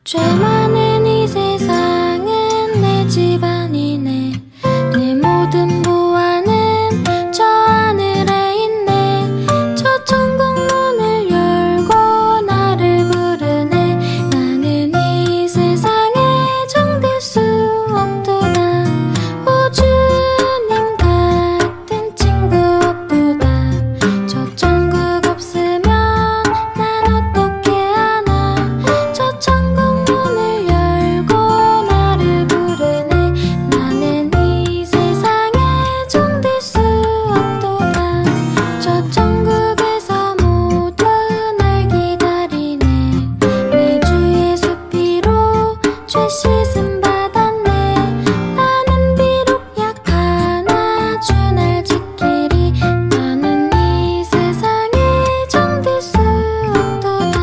죄 많은 이 세상은 내 집안이네. 내 모든 보안은 저 하늘에 있네. 저 천국 문을 열고 나를 부르네. 나는 이 세상에 정될 수 없도다. 오 주님 같은 친구 없도다. 저 천국 없으면 난 어떻게 하나. 저 천국 문을 열고 나를 부르네. 나는 이 세상에 정될 수 없도다. 저 천국에서 모두 날 기다리네. 내 주 예수 피로 죄 씻음 받았네. 나는 비록 약하나 주 날 지키리. 나는 이 세상에 정될 수 없도다.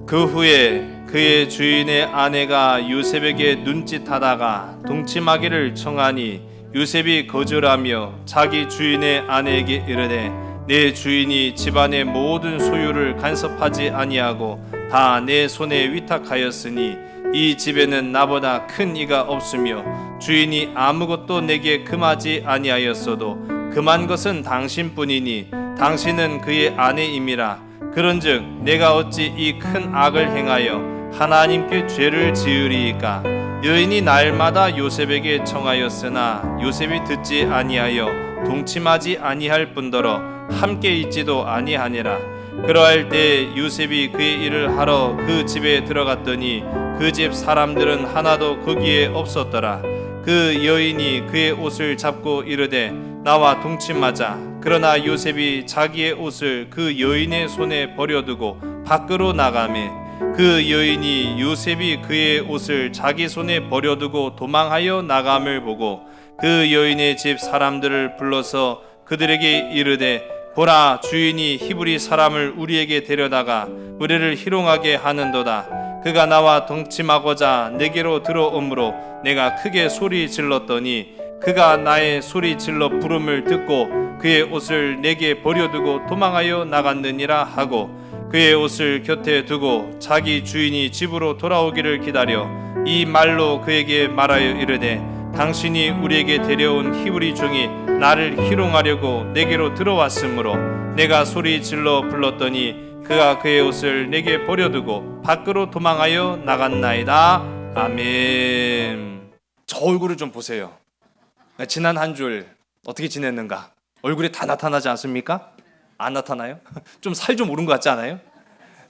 그 후에 그의 주인의 아내가 요셉에게 눈짓하다가 동침하기를 청하니 요셉이 거절하며 자기 주인의 아내에게 이르되 내 주인이 집안의 모든 소유를 간섭하지 아니하고 다 내 손에 위탁하였으니 이 집에는 나보다 큰 이가 없으며 주인이 아무것도 내게 금하지 아니하였어도 금한 것은 당신뿐이니 당신은 그의 아내임이라. 그런즉 내가 어찌 이 큰 악을 행하여 하나님께 죄를 지으리이까. 여인이 날마다 요셉에게 청하였으나 요셉이 듣지 아니하여 동침하지 아니할 뿐더러 함께 있지도 아니하니라. 그러할 때 요셉이 그의 일을 하러 그 집에 들어갔더니 그 집 사람들은 하나도 거기에 없었더라. 그 여인이 그의 옷을 잡고 이르되 나와 동침하자. 그러나 요셉이 자기의 옷을 그 여인의 손에 버려두고 밖으로 나가매 그 여인이 요셉이 그의 옷을 자기 손에 버려두고 도망하여 나감을 보고 그 여인의 집 사람들을 불러서 그들에게 이르되 보라, 주인이 히브리 사람을 우리에게 데려다가 우리를 희롱하게 하는도다. 그가 나와 동침하고자 내게로 들어오므로 내가 크게 소리 질렀더니 그가 나의 소리 질러 부름을 듣고 그의 옷을 내게 버려두고 도망하여 나갔느니라 하고 그의 옷을 곁에 두고 자기 주인이 집으로 돌아오기를 기다려 이 말로 그에게 말하여 이르되 당신이 우리에게 데려온 히브리 종이 나를 희롱하려고 내게로 들어왔으므로 내가 소리 질러 불렀더니 그가 그의 옷을 내게 버려두고 밖으로 도망하여 나갔나이다. 아멘. 저 얼굴을 좀 보세요. 지난 한 줄 어떻게 지냈는가? 얼굴에 다 나타나지 않습니까? 안 나타나요? 좀 살 좀 오른 것 같지 않아요?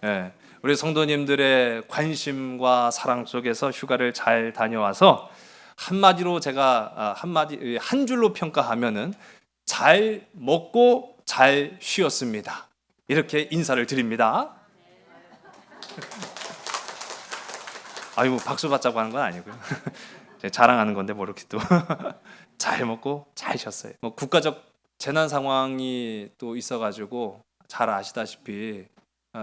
네. 우리 성도님들의 관심과 사랑 속에서 휴가를 잘 다녀와서 한마디로 제가 한 줄로 평가하면은 잘 먹고 잘 쉬었습니다. 이렇게 인사를 드립니다. 아유, 박수 받자고 하는 건 아니고요. 제가 자랑하는 건데 뭐 이렇게 또 잘 먹고 잘 쉬었어요. 뭐 국가적 재난 상황이 또 있어가지고 잘 아시다시피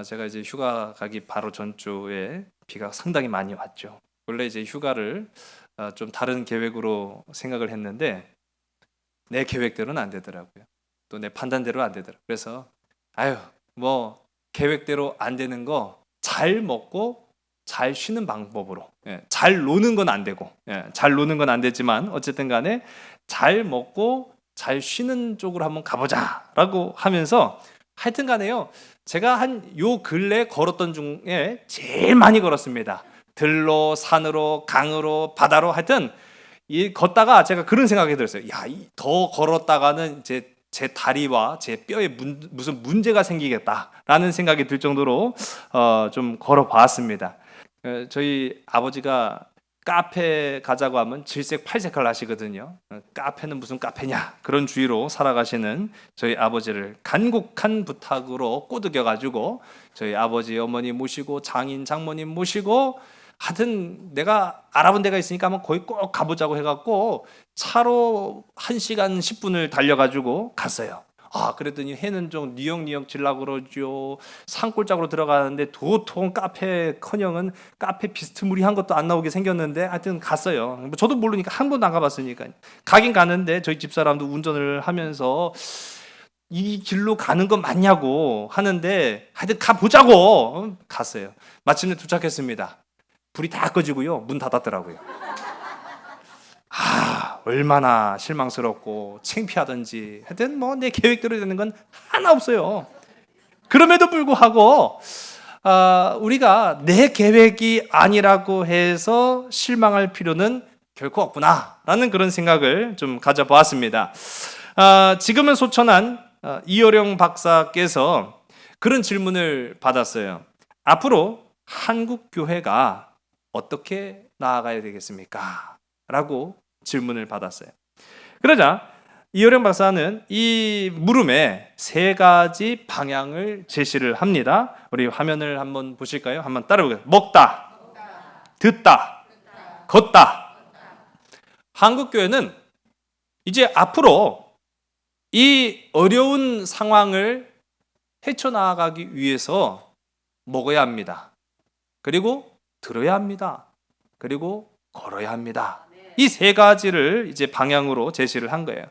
제가 이제 휴가 가기 바로 전주에 비가 상당히 많이 왔죠. 원래 이제 휴가를 좀 다른 계획으로 생각을 했는데 내 계획대로는 안 되더라고요. 또 내 판단대로 안 되더라고요. 그래서 뭐 계획대로 안 되는 거 잘 먹고 잘 쉬는 방법으로, 잘 노는 건 안 되고, 잘 노는 건 안 되지만 어쨌든 간에 잘 먹고 잘 쉬는 쪽으로 한번 가보자라고 하면서 하여튼 간에요, 제가 한 요 근래 걸었던 중에 제일 많이 걸었습니다. 들로, 산으로, 강으로, 바다로 하여튼 이 걷다가 제가 그런 생각이 들었어요. 더 걸었다가는 이제 제 다리와 제 뼈에 무슨 문제가 생기겠다라는 생각이 들 정도로 좀 걸어봤습니다. 저희 아버지가 카페 가자고 하면 질색 팔색을 하시거든요. 카페는 무슨 카페냐 그런 주의로 살아가시는 저희 아버지를 간곡한 부탁으로 꼬드겨 가지고 저희 아버지 어머니 모시고 장인 장모님 모시고 하여튼 내가 알아본 데가 있으니까 한번 거기 꼭 가보자고 해갖고 차로 1시간 10분을 달려가지고 갔어요. 그랬더니 해는 좀 니역니역 질라고 그러죠. 산골짜기로 들어가는데 도통 카페커녕은 카페 비스무리한 것도 안 나오게 생겼는데 하여튼 갔어요. 저도 모르니까 한 번도 안 가봤으니까. 가긴 가는데 저희 집사람도 운전을 하면서 이 길로 가는 건 맞냐고 하는데 하여튼 가보자고 갔어요. 마침내 도착했습니다. 불이 다 꺼지고요. 문 닫았더라고요. 얼마나 실망스럽고 창피하던지. 하여튼 뭐 내 계획대로 되는 건 하나 없어요. 그럼에도 불구하고 우리가 내 계획이 아니라고 해서 실망할 필요는 결코 없구나라는 그런 생각을 좀 가져보았습니다. 지금은 소천한 이어령 박사께서 그런 질문을 받았어요. 앞으로 한국 교회가 어떻게 나아가야 되겠습니까? 라고 질문을 받았어요. 그러자 이어령 박사는 이 물음에 3가지 방향을 제시를 합니다. 우리 화면을 한번 보실까요? 한번 따라해볼까요? 먹다, 듣다, 걷다. 한국 교회는 이제 앞으로 이 어려운 상황을 헤쳐나가기 위해서 먹어야 합니다. 그리고 들어야 합니다. 그리고 걸어야 합니다. 이 3가지를 이제 방향으로 제시를 한 거예요.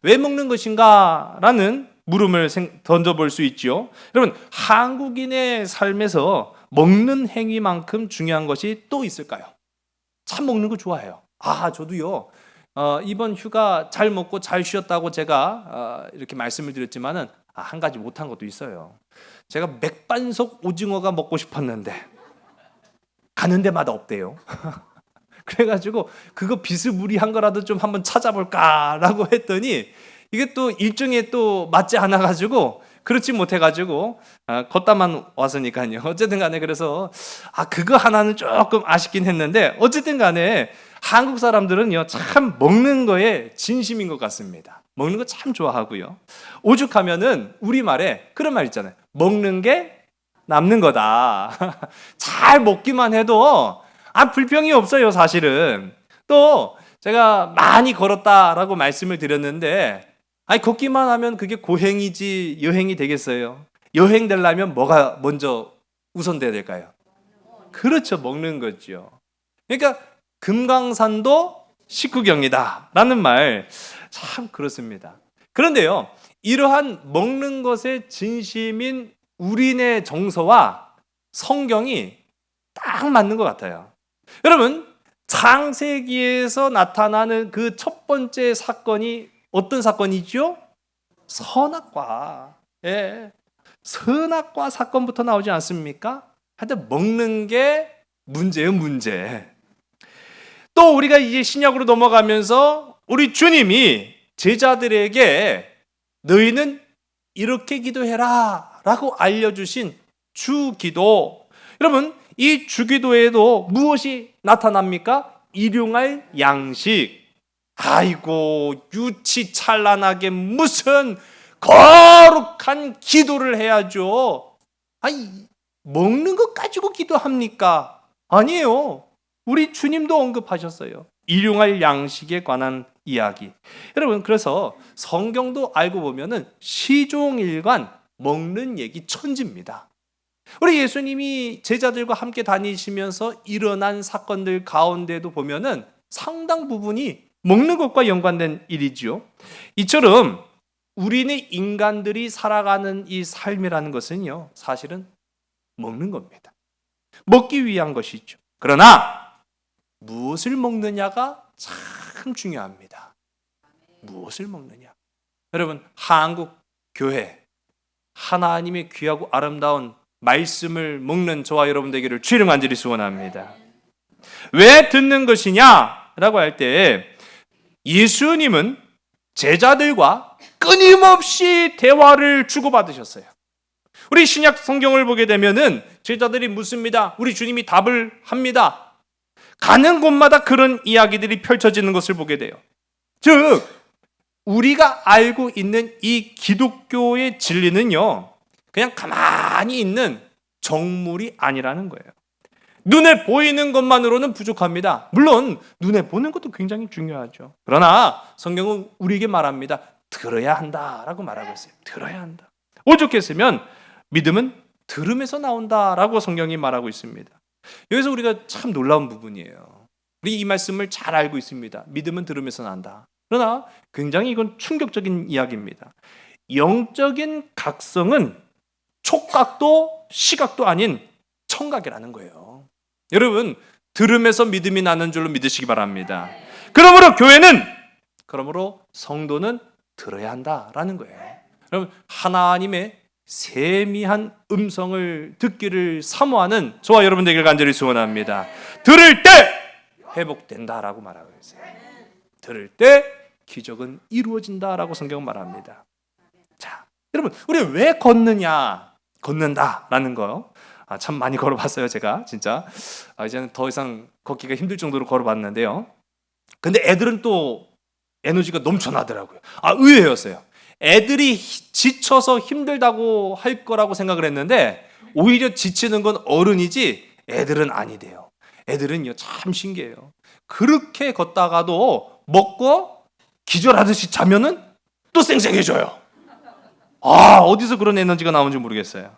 왜 먹는 것인가? 라는 물음을 던져볼 수 있죠. 여러분, 한국인의 삶에서 먹는 행위만큼 중요한 것이 또 있을까요? 참 먹는 거 좋아해요. 저도요. 이번 휴가 잘 먹고 잘 쉬었다고 제가 이렇게 말씀을 드렸지만은 한 가지 못한 것도 있어요. 제가 맥반석 오징어가 먹고 싶었는데 가는 데마다 없대요. 그래가지고 그거 비스무리한 거라도 좀 한번 찾아볼까라고 했더니 이게 또 일정에 또 맞지 않아가지고 그렇지 못해가지고 걷다만 왔으니까요. 어쨌든 간에 그래서 그거 하나는 조금 아쉽긴 했는데 어쨌든 간에 한국 사람들은요 참 먹는 거에 진심인 것 같습니다. 먹는 거 참 좋아하고요. 오죽하면은 우리말에 그런 말 있잖아요. 먹는 게 남는 거다. 잘 먹기만 해도 불평이 없어요, 사실은. 또 제가 많이 걸었다라고 말씀을 드렸는데 걷기만 하면 그게 고행이지 여행이 되겠어요? 여행 되려면 뭐가 먼저 우선돼야 될까요? 그렇죠, 먹는 거죠. 그러니까 금강산도 식후경이다 라는 말 참 그렇습니다. 그런데요, 이러한 먹는 것에 진심인 우리네 정서와 성경이 딱 맞는 것 같아요. 여러분, 창세기에서 나타나는 그 첫 번째 사건이 어떤 사건이죠? 선악과. 선악과 사건부터 나오지 않습니까? 하여튼 먹는 게 문제예요, 문제. 또 우리가 이제 신약으로 넘어가면서 우리 주님이 제자들에게 너희는 이렇게 기도해라 라고 알려주신 주기도. 여러분, 이 주기도에도 무엇이 나타납니까? 일용할 양식. 유치찬란하게 무슨 거룩한 기도를 해야죠. 먹는 것 가지고 기도합니까? 아니에요. 우리 주님도 언급하셨어요. 일용할 양식에 관한 이야기. 여러분, 그래서 성경도 알고 보면은 시종일관 먹는 얘기 천지입니다. 우리 예수님이 제자들과 함께 다니시면서 일어난 사건들 가운데도 보면은 상당 부분이 먹는 것과 연관된 일이죠. 이처럼 우리는 인간들이 살아가는 이 삶이라는 것은요, 사실은 먹는 겁니다. 먹기 위한 것이죠. 그러나 무엇을 먹느냐가 참 중요합니다. 무엇을 먹느냐. 여러분, 한국 교회, 하나님의 귀하고 아름다운 말씀을 먹는 저와 여러분 되기를 주의를 간절히 소원합니다. 왜 듣는 것이냐? 라고 할 때 예수님은 제자들과 끊임없이 대화를 주고받으셨어요. 우리 신약 성경을 보게 되면은 제자들이 묻습니다. 우리 주님이 답을 합니다. 가는 곳마다 그런 이야기들이 펼쳐지는 것을 보게 돼요. 즉, 우리가 알고 있는 이 기독교의 진리는요, 그냥 가만히 있는 정물이 아니라는 거예요. 눈에 보이는 것만으로는 부족합니다. 물론 눈에 보는 것도 굉장히 중요하죠. 그러나 성경은 우리에게 말합니다. 들어야 한다라고 말하고 있어요. 들어야 한다. 오죽했으면 믿음은 들음에서 나온다라고 성경이 말하고 있습니다. 여기서 우리가 참 놀라운 부분이에요. 우리 이 말씀을 잘 알고 있습니다. 믿음은 들음에서 난다. 그러나 굉장히 이건 충격적인 이야기입니다. 영적인 각성은 촉각도 시각도 아닌 청각이라는 거예요. 여러분, 들음에서 믿음이 나는 줄로 믿으시기 바랍니다. 그러므로 성도는 들어야 한다라는 거예요. 여러분, 하나님의 세미한 음성을 듣기를 사모하는 저와 여러분 되기를 간절히 소원합니다. 들을 때 회복된다라고 말하고 있어요. 들을 때 기적은 이루어진다라고 성경은 말합니다. 자, 여러분, 우리 왜 걷는다라는 거. 참 많이 걸어봤어요, 제가 진짜. 이제는 더 이상 걷기가 힘들 정도로 걸어봤는데요. 근데 애들은 또 에너지가 넘쳐나더라고요. 의외였어요. 애들이 지쳐서 힘들다고 할 거라고 생각을 했는데 오히려 지치는 건 어른이지 애들은 아니대요. 애들은요, 참 신기해요. 그렇게 걷다가도 먹고 기절하듯이 자면은 또 쌩쌩해져요. 어디서 그런 에너지가 나오는지 모르겠어요.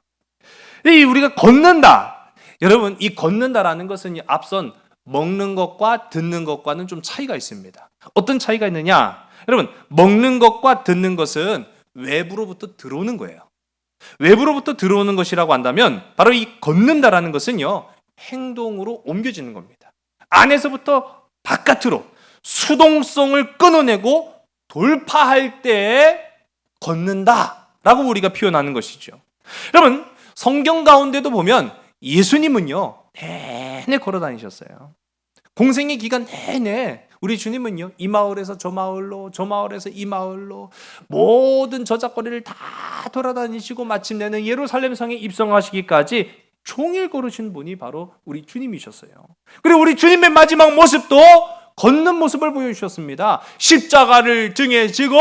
우리가 걷는다. 여러분, 이 걷는다라는 것은 앞선 먹는 것과 듣는 것과는 좀 차이가 있습니다. 어떤 차이가 있느냐? 여러분, 먹는 것과 듣는 것은 외부로부터 들어오는 거예요. 외부로부터 들어오는 것이라고 한다면 바로 이 걷는다라는 것은요, 행동으로 옮겨지는 겁니다. 안에서부터 바깥으로 수동성을 끊어내고 돌파할 때 걷는다라고 우리가 표현하는 것이죠. 여러분, 성경 가운데도 보면 예수님은요, 내내 걸어 다니셨어요. 공생의 기간 내내 우리 주님은요, 이 마을에서 저 마을로, 저 마을에서 이 마을로 모든 저작거리를 다 돌아다니시고 마침내는 예루살렘 성에 입성하시기까지 종일 걸으신 분이 바로 우리 주님이셨어요. 그리고 우리 주님의 마지막 모습도 걷는 모습을 보여주셨습니다. 십자가를 등에 지고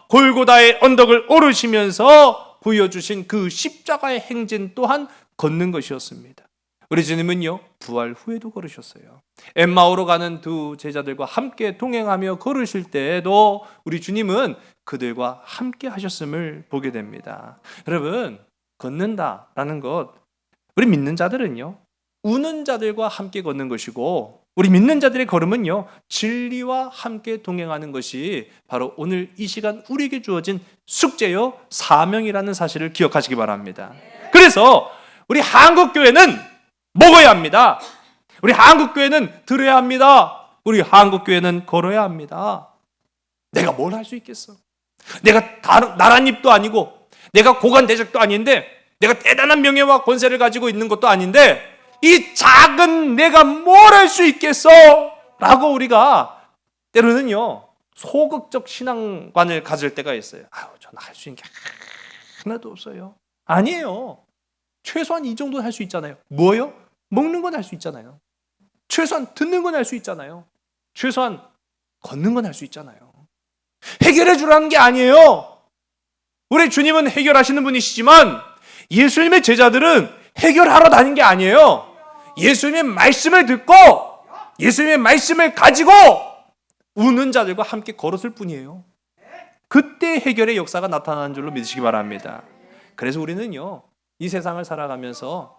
골고다의 언덕을 오르시면서 보여주신 그 십자가의 행진 또한 걷는 것이었습니다. 우리 주님은요, 부활 후에도 걸으셨어요. 엠마오로 가는 두 제자들과 함께 동행하며 걸으실 때에도 우리 주님은 그들과 함께 하셨음을 보게 됩니다. 여러분, 걷는다라는 것, 우리 믿는 자들은요, 우는 자들과 함께 걷는 것이고, 우리 믿는 자들의 걸음은요, 진리와 함께 동행하는 것이 바로 오늘 이 시간 우리에게 주어진 숙제요, 사명이라는 사실을 기억하시기 바랍니다. 그래서 우리 한국교회는 먹어야 합니다. 우리 한국교회는 들어야 합니다. 우리 한국교회는 걸어야 합니다. 내가 뭘 할 수 있겠어? 내가 나랏잎도 아니고 내가 고관대적도 아닌데 내가 대단한 명예와 권세를 가지고 있는 것도 아닌데 이 작은 내가 뭘 할 수 있겠어? 라고 우리가 때로는요, 소극적 신앙관을 가질 때가 있어요. 저는 할 수 있는 게 하나도 없어요. 아니에요. 최소한 이 정도는 할 수 있잖아요. 뭐요? 먹는 건 할 수 있잖아요. 최소한 듣는 건 할 수 있잖아요. 최소한 걷는 건 할 수 있잖아요. 해결해 주라는 게 아니에요. 우리 주님은 해결하시는 분이시지만 예수님의 제자들은 해결하러 다닌 게 아니에요. 예수님의 말씀을 듣고 예수님의 말씀을 가지고 우는 자들과 함께 걸었을 뿐이에요. 그때 해결의 역사가 나타나는 줄로 믿으시기 바랍니다. 그래서 우리는요, 이 세상을 살아가면서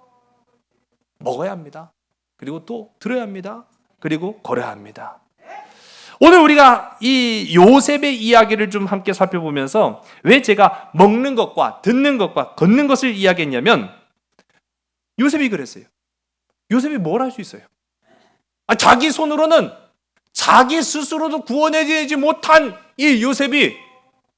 먹어야 합니다. 그리고 또 들어야 합니다. 그리고 걸어야 합니다. 오늘 우리가 이 요셉의 이야기를 좀 함께 살펴보면서 왜 제가 먹는 것과 듣는 것과 걷는 것을 이야기했냐면, 요셉이 그랬어요. 요셉이 뭘 할 수 있어요? 자기 손으로는 자기 스스로도 구원해내지 못한 이 요셉이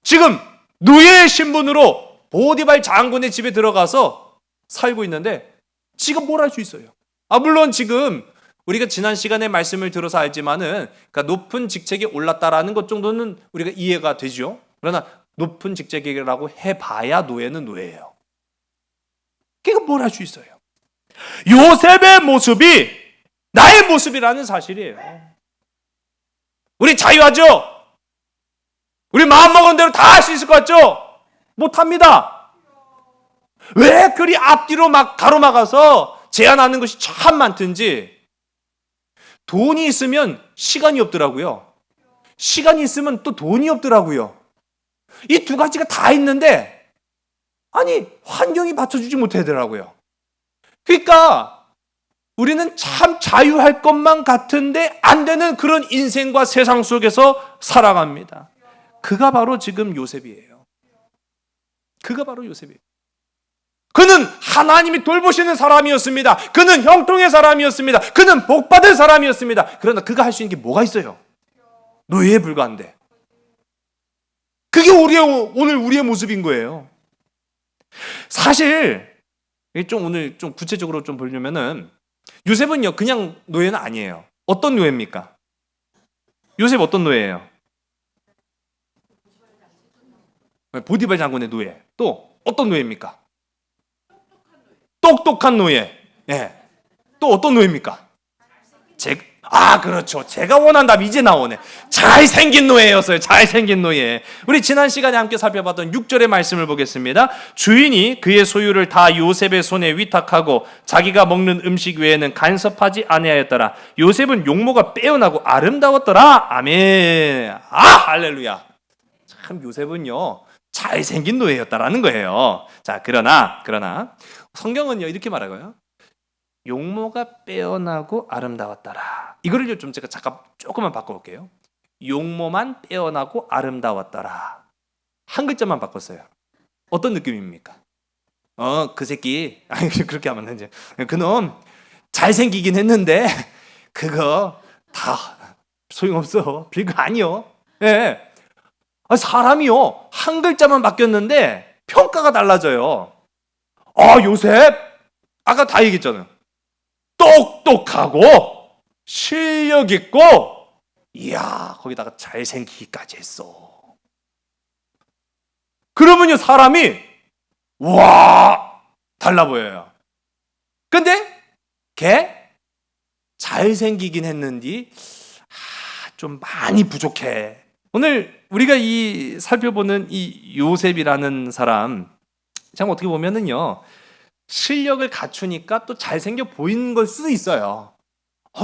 지금 노예의 신분으로 보디발 장군의 집에 들어가서 살고 있는데 지금 뭘 할 수 있어요? 물론 지금 우리가 지난 시간에 말씀을 들어서 알지만은, 그러니까 높은 직책에 올랐다라는 것 정도는 우리가 이해가 되죠. 그러나 높은 직책이라고 해봐야 노예는 노예예요. 그러니까 뭘 할 수 있어요? 요셉의 모습이 나의 모습이라는 사실이에요. 우리 자유하죠? 우리 마음먹은 대로 다 할 수 있을 것 같죠? 못합니다. 왜 그리 앞뒤로 막 가로막아서 제안하는 것이 참 많든지 돈이 있으면 시간이 없더라고요. 시간이 있으면 또 돈이 없더라고요. 이 두 가지가 다 있는데 아니 환경이 받쳐주지 못하더라고요. 그러니까 우리는 참 자유할 것만 같은데 안 되는 그런 인생과 세상 속에서 살아갑니다. 그가 바로 지금 요셉이에요. 그가 바로 요셉이에요. 그는 하나님이 돌보시는 사람이었습니다. 그는 형통의 사람이었습니다. 그는 복받은 사람이었습니다. 그러나 그가 할 수 있는 게 뭐가 있어요? 노예에 불과한데. 그게 오늘 우리의 모습인 거예요. 사실 오늘 좀 구체적으로 좀 보려면은 요셉은요 그냥 노예는 아니에요. 어떤 노예입니까? 요셉 어떤 노예예요? 보디발 장군의 노예. 또 어떤 노예입니까? 똑똑한 노예. 예. 또 어떤 노예입니까? 그렇죠. 제가 원한 답 이제 나오네. 잘생긴 노예였어요. 잘생긴 노예. 우리 지난 시간에 함께 살펴봤던 6절의 말씀을 보겠습니다. 주인이 그의 소유를 다 요셉의 손에 위탁하고 자기가 먹는 음식 외에는 간섭하지 아니하였더라. 요셉은 용모가 빼어나고 아름다웠더라. 아멘. 할렐루야. 참 요셉은요 잘생긴 노예였다라는 거예요. 자, 그러나 성경은요 이렇게 말하고요. 용모가 빼어나고 아름다웠더라. 이거를 좀 제가 잠깐 조금만 바꿔볼게요. 용모만 빼어나고 아름다웠더라. 한 글자만 바꿨어요. 어떤 느낌입니까? 그 새끼 그렇게 하면 되지. 그놈 잘생기긴 했는데 그거 다 소용없어. 별거 아니요. 예. 사람이요 한 글자만 바뀌었는데 평가가 달라져요. 요셉 아까 다 얘기했잖아요. 똑똑하고 실력 있고 이야 거기다가 잘생기기까지 했어. 그러면요 사람이 와 달라 보여요. 근데 걔 잘생기긴 했는데 좀 많이 부족해. 오늘 우리가 살펴보는 이 요셉이라는 사람 참 어떻게 보면은요 실력을 갖추니까 또 잘생겨 보이는 걸 수도 있어요.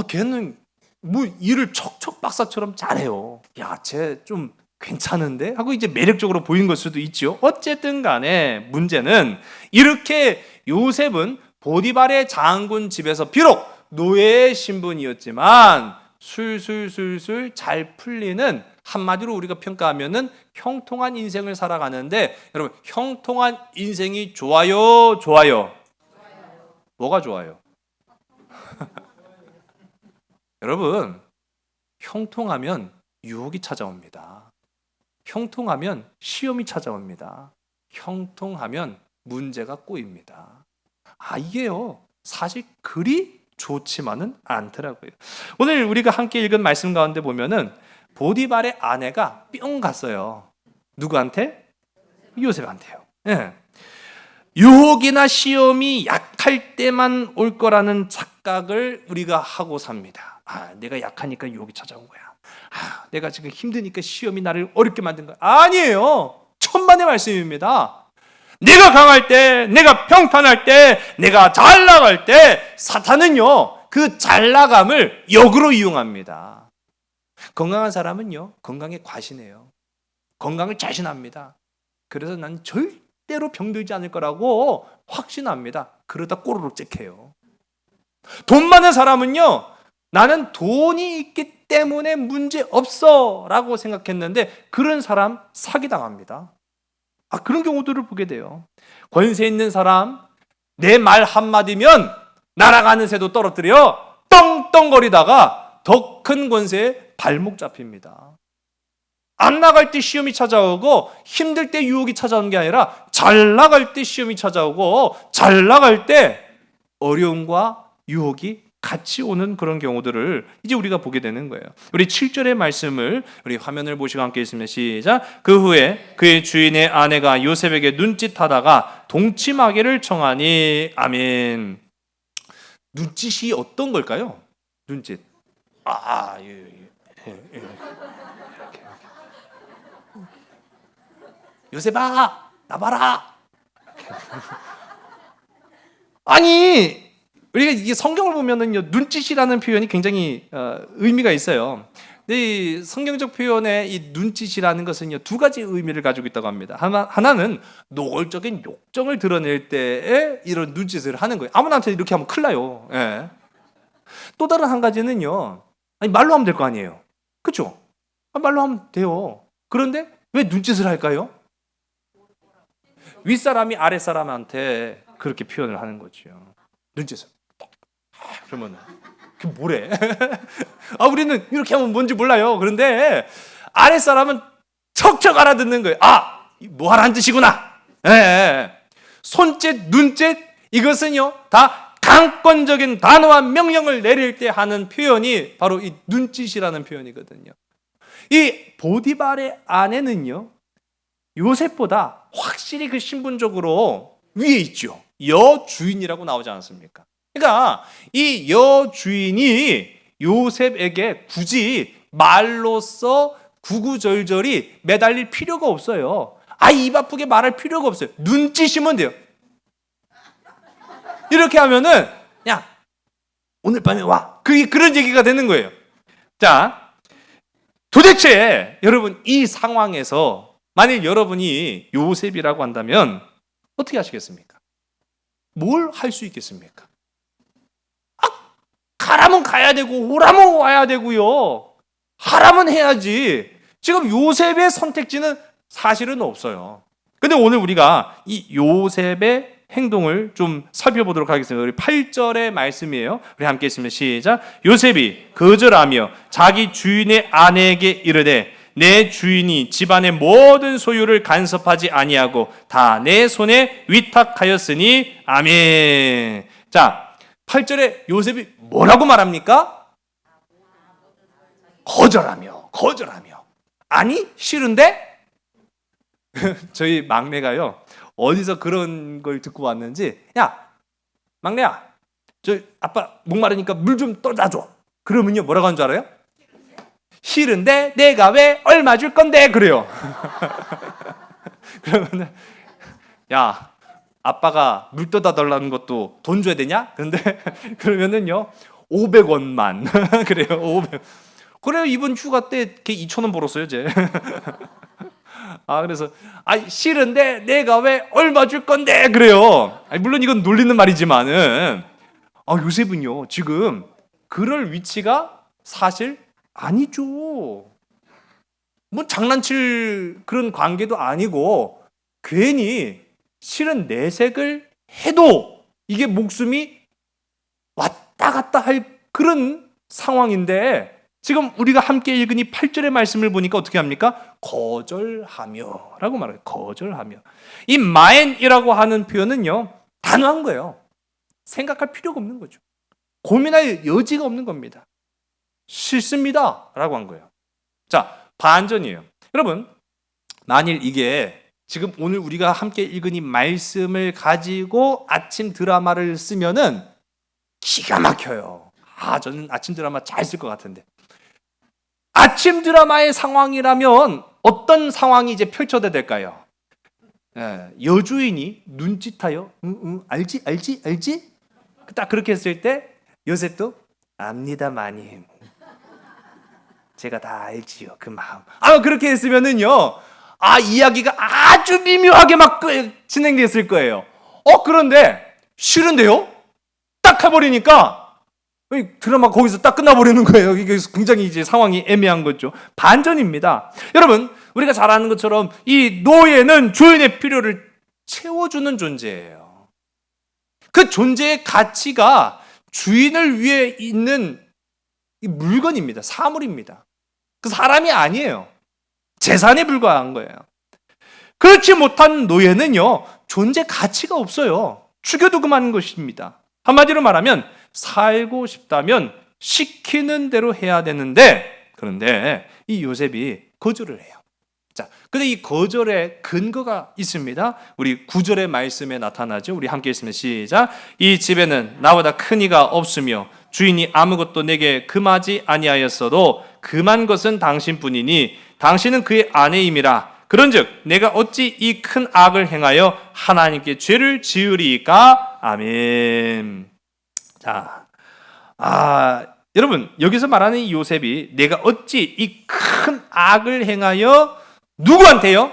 걔는 뭐 일을 척척 박사처럼 잘해요. 야, 쟤 좀 괜찮은데? 하고 이제 매력적으로 보이는 걸 수도 있죠. 어쨌든 간에 문제는 이렇게 요셉은 보디발의 장군 집에서 비록 노예의 신분이었지만 술술술술 잘 풀리는 한마디로 우리가 평가하면은 형통한 인생을 살아가는데 여러분 형통한 인생이 좋아요? 뭐가 좋아요? 여러분 형통하면 유혹이 찾아옵니다. 형통하면 시험이 찾아옵니다. 형통하면 문제가 꼬입니다. 이게요 사실 그리 좋지만은 않더라고요. 오늘 우리가 함께 읽은 말씀 가운데 보면은 보디발의 아내가 뿅 갔어요. 누구한테? 요셉한테요. 예. 유혹이나 시험이 약할 때만 올 거라는 착각을 우리가 하고 삽니다. 내가 약하니까 유혹이 찾아온 거야. 내가 지금 힘드니까 시험이 나를 어렵게 만든 거야. 아니에요. 천만의 말씀입니다. 내가 강할 때, 내가 평탄할 때, 내가 잘 나갈 때 사탄은요 그 잘 나감을 역으로 이용합니다. 건강한 사람은요 건강에 과신해요. 건강을 자신합니다. 그래서 난 절대로 병들지 않을 거라고 확신합니다. 그러다 꼬르륵 째켜요. 돈 많은 사람은요 나는 돈이 있기 때문에 문제 없어 라고 생각했는데 그런 사람 사기당합니다. 그런 경우들을 보게 돼요. 권세 있는 사람 내 말 한마디면 날아가는 새도 떨어뜨려 떵떵거리다가 더 큰 권세에 발목 잡힙니다. 안 나갈 때 시험이 찾아오고 힘들 때 유혹이 찾아오는 게 아니라 잘 나갈 때 시험이 찾아오고 잘 나갈 때 어려움과 유혹이 같이 오는 그런 경우들을 이제 우리가 보게 되는 거예요. 우리 7절의 말씀을 우리 화면을 보시고 함께 읽습니다. 시작. 그 후에 그의 주인의 아내가 요셉에게 눈짓하다가 동치마개를 청하니. 아멘. 눈짓이 어떤 걸까요? 눈짓. 예. 요셉아, 나 봐라. 아니 우리가 이게 성경을 보면은요, 눈짓이라는 표현이 굉장히 의미가 있어요. 근데 이 성경적 표현의 이 눈짓이라는 것은요, 두 가지 의미를 가지고 있다고 합니다. 하나는 노골적인 욕정을 드러낼 때에 이런 눈짓을 하는 거예요. 아무나한테 이렇게 하면 큰일 나요. 예. 또 다른 한 가지는요, 아니 말로 하면 될 거 아니에요. 그렇죠? 말로 하면 돼요. 그런데 왜 눈짓을 할까요? 윗사람이 아랫사람한테 그렇게 표현을 하는 거죠. 눈짓을. 그러면 그게 뭐래? 우리는 이렇게 하면 뭔지 몰라요. 그런데 아랫사람은 척척 알아듣는 거예요. 뭐 하라는 뜻이구나. 예. 손짓, 눈짓, 이것은요 다 강권적인 단호한 명령을 내릴 때 하는 표현이 바로 이 눈짓이라는 표현이거든요. 이 보디발의 아내는요, 요셉보다 확실히 그 신분적으로 위에 있죠. 여주인이라고 나오지 않습니까? 그러니까 이 여주인이 요셉에게 굳이 말로써 구구절절히 매달릴 필요가 없어요. 입 아프게 말할 필요가 없어요. 눈짓이면 돼요. 이렇게 하면은 야, 오늘 밤에 와. 그런 얘기가 되는 거예요. 자, 도대체 여러분 이 상황에서 만일 여러분이 요셉이라고 한다면 어떻게 하시겠습니까? 뭘 할 수 있겠습니까? 가라면 가야 되고 오라면 와야 되고요. 하라면 해야지. 지금 요셉의 선택지는 사실은 없어요. 근데 오늘 우리가 이 요셉의 행동을 좀 살펴보도록 하겠습니다. 우리 8절의 말씀이에요. 우리 함께 있으면 시작. 요셉이 거절하며 자기 주인의 아내에게 이르되 내 주인이 집안의 모든 소유를 간섭하지 아니하고 다 내 손에 위탁하였으니 아멘. 자, 8절에 요셉이 뭐라고 말합니까? 거절하며. 아니, 싫은데? 저희 막내가요, 어디서 그런 걸 듣고 왔는지, 야, 막내야, 저 아빠 목마르니까 물 좀 떠다 줘. 그러면요, 뭐라고 하는 줄 알아요? 싫은데 내가 왜 얼마 줄 건데? 그래요. 그러면은, 야, 아빠가 물 떠다 달라는 것도 돈 줘야 되냐? 그런데 그러면은요 500원만 그래요. 500. 그래요. 이번 휴가 때 걔 2,000원 벌었어요, 쟤. 그래서 싫은데 내가 왜 얼마 줄 건데? 그래요. 물론 이건 놀리는 말이지만은 요셉은요 지금 그럴 위치가 사실 아니죠. 뭐 장난칠 그런 관계도 아니고 괜히 실은 내색을 해도 이게 목숨이 왔다 갔다 할 그런 상황인데 지금 우리가 함께 읽은 이 8절의 말씀을 보니까 어떻게 합니까? 거절하며 라고 말해요. 거절하며. 이 마엔이라고 하는 표현은요 단호한 거예요. 생각할 필요가 없는 거죠. 고민할 여지가 없는 겁니다. 싫습니다 라고 한 거예요. 자, 반전이에요. 여러분, 만일 이게 지금 오늘 우리가 함께 읽은 이 말씀을 가지고 아침 드라마를 쓰면은 기가 막혀요. 저는 아침 드라마 잘 쓸 것 같은데. 아침 드라마의 상황이라면 어떤 상황이 이제 펼쳐져야 될까요? 여주인이 눈짓하여 알지? 딱 그렇게 했을 때 요셉도 압니다 마님. 제가 다 알지요. 그 마음. 그렇게 했으면은요. 이야기가 아주 미묘하게 막 진행됐을 거예요. 그런데 싫은데요? 딱 해버리니까 드라마 거기서 딱 끝나버리는 거예요. 이게 굉장히 이제 상황이 애매한 거죠. 반전입니다. 여러분, 우리가 잘 아는 것처럼 이 노예는 주인의 필요를 채워주는 존재예요. 그 존재의 가치가 주인을 위해 있는 이 물건입니다. 사물입니다. 그 사람이 아니에요. 재산에 불과한 거예요. 그렇지 못한 노예는요 존재 가치가 없어요. 죽여도 그만인 것입니다. 한마디로 말하면 살고 싶다면 시키는 대로 해야 되는데 그런데 이 요셉이 거절을 해요. 자, 근데 이 거절의 근거가 있습니다. 우리 9절의 말씀에 나타나죠. 우리 함께 있으면 시작. 이 집에는 나보다 큰 이가 없으며 주인이 아무것도 내게 금하지 아니하였어도 금한 것은 당신뿐이니 당신은 그의 아내임이라. 그런즉 내가 어찌 이 큰 악을 행하여 하나님께 죄를 지으리이까? 아멘. 자, 여러분 여기서 말하는 이 요셉이 내가 어찌 이 큰 악을 행하여 누구한테요?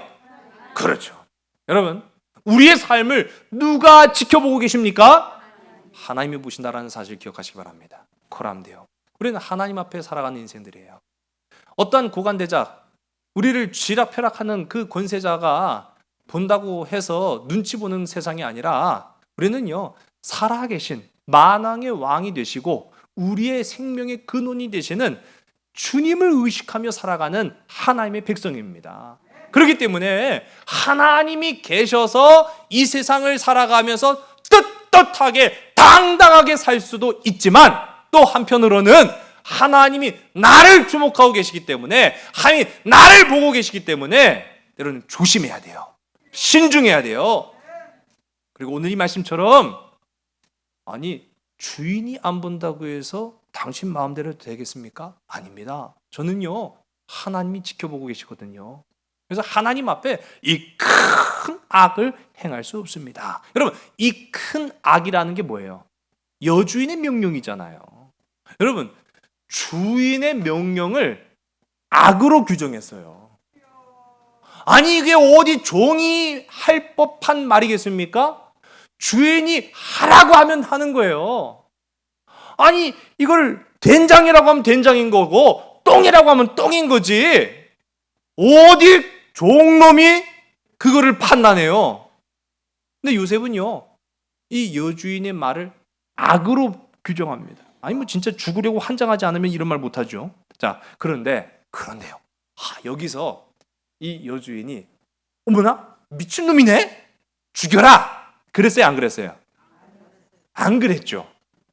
그렇죠. 여러분 우리의 삶을 누가 지켜보고 계십니까? 하나님이 보신다라는 사실 기억하시기 바랍니다. 코람데요. 우리는 하나님 앞에 살아가는 인생들이에요. 어떠한 고관대작, 우리를 쥐락펴락하는 그 권세자가 본다고 해서 눈치 보는 세상이 아니라 우리는요 살아계신 만왕의 왕이 되시고 우리의 생명의 근원이 되시는 주님을 의식하며 살아가는 하나님의 백성입니다. 그렇기 때문에 하나님이 계셔서 이 세상을 살아가면서 떳떳하게 당당하게 살 수도 있지만 또 한편으로는 하나님이 나를 주목하고 계시기 때문에 하나님이 나를 보고 계시기 때문에 여러분 조심해야 돼요. 신중해야 돼요. 그리고 오늘 이 말씀처럼 아니 주인이 안 본다고 해서 당신 마음대로 되겠습니까? 아닙니다. 저는요 하나님이 지켜보고 계시거든요. 그래서 하나님 앞에 이 큰 악을 행할 수 없습니다. 여러분 이 큰 악이라는 게 뭐예요? 여주인의 명령이잖아요. 여러분 주인의 명령을 악으로 규정했어요. 아니 이게 어디 종이 할 법한 말이겠습니까? 주인이 하라고 하면 하는 거예요. 아니 이걸 된장이라고 하면 된장인 거고 똥이라고 하면 똥인 거지 어디 종놈이 그거를 판단해요. 근데 요셉은요 이 여주인의 말을 악으로 규정합니다. 아니 뭐 진짜 죽으려고 환장하지 않으면 이런 말 못하죠. 자 그런데요 여기서 이 여주인이 어머나 미친놈이네 죽여라 그랬어요 안 그랬어요? 안 그랬죠.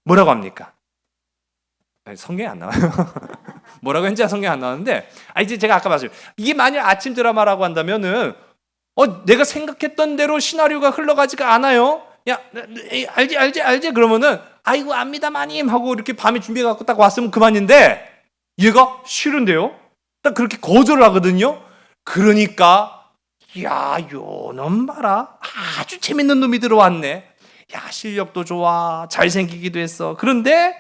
뭐라고 합니까? 성경에 안 나와요. 뭐라고 했는지 성경에 안 나왔는데 이제 제가 아까 말했어요. 이게 만약 아침 드라마라고 한다면은 내가 생각했던 대로 시나리오가 흘러가지가 않아요. 야 알지 그러면은 아이고 압니다 마님 하고 이렇게 밤에 준비해갖고 딱 왔으면 그만인데 얘가 싫은데요. 딱 그렇게 거절을 하거든요. 그러니까 야 요놈 봐라 아주 재밌는 놈이 들어왔네. 야 실력도 좋아 잘생기기도 했어. 그런데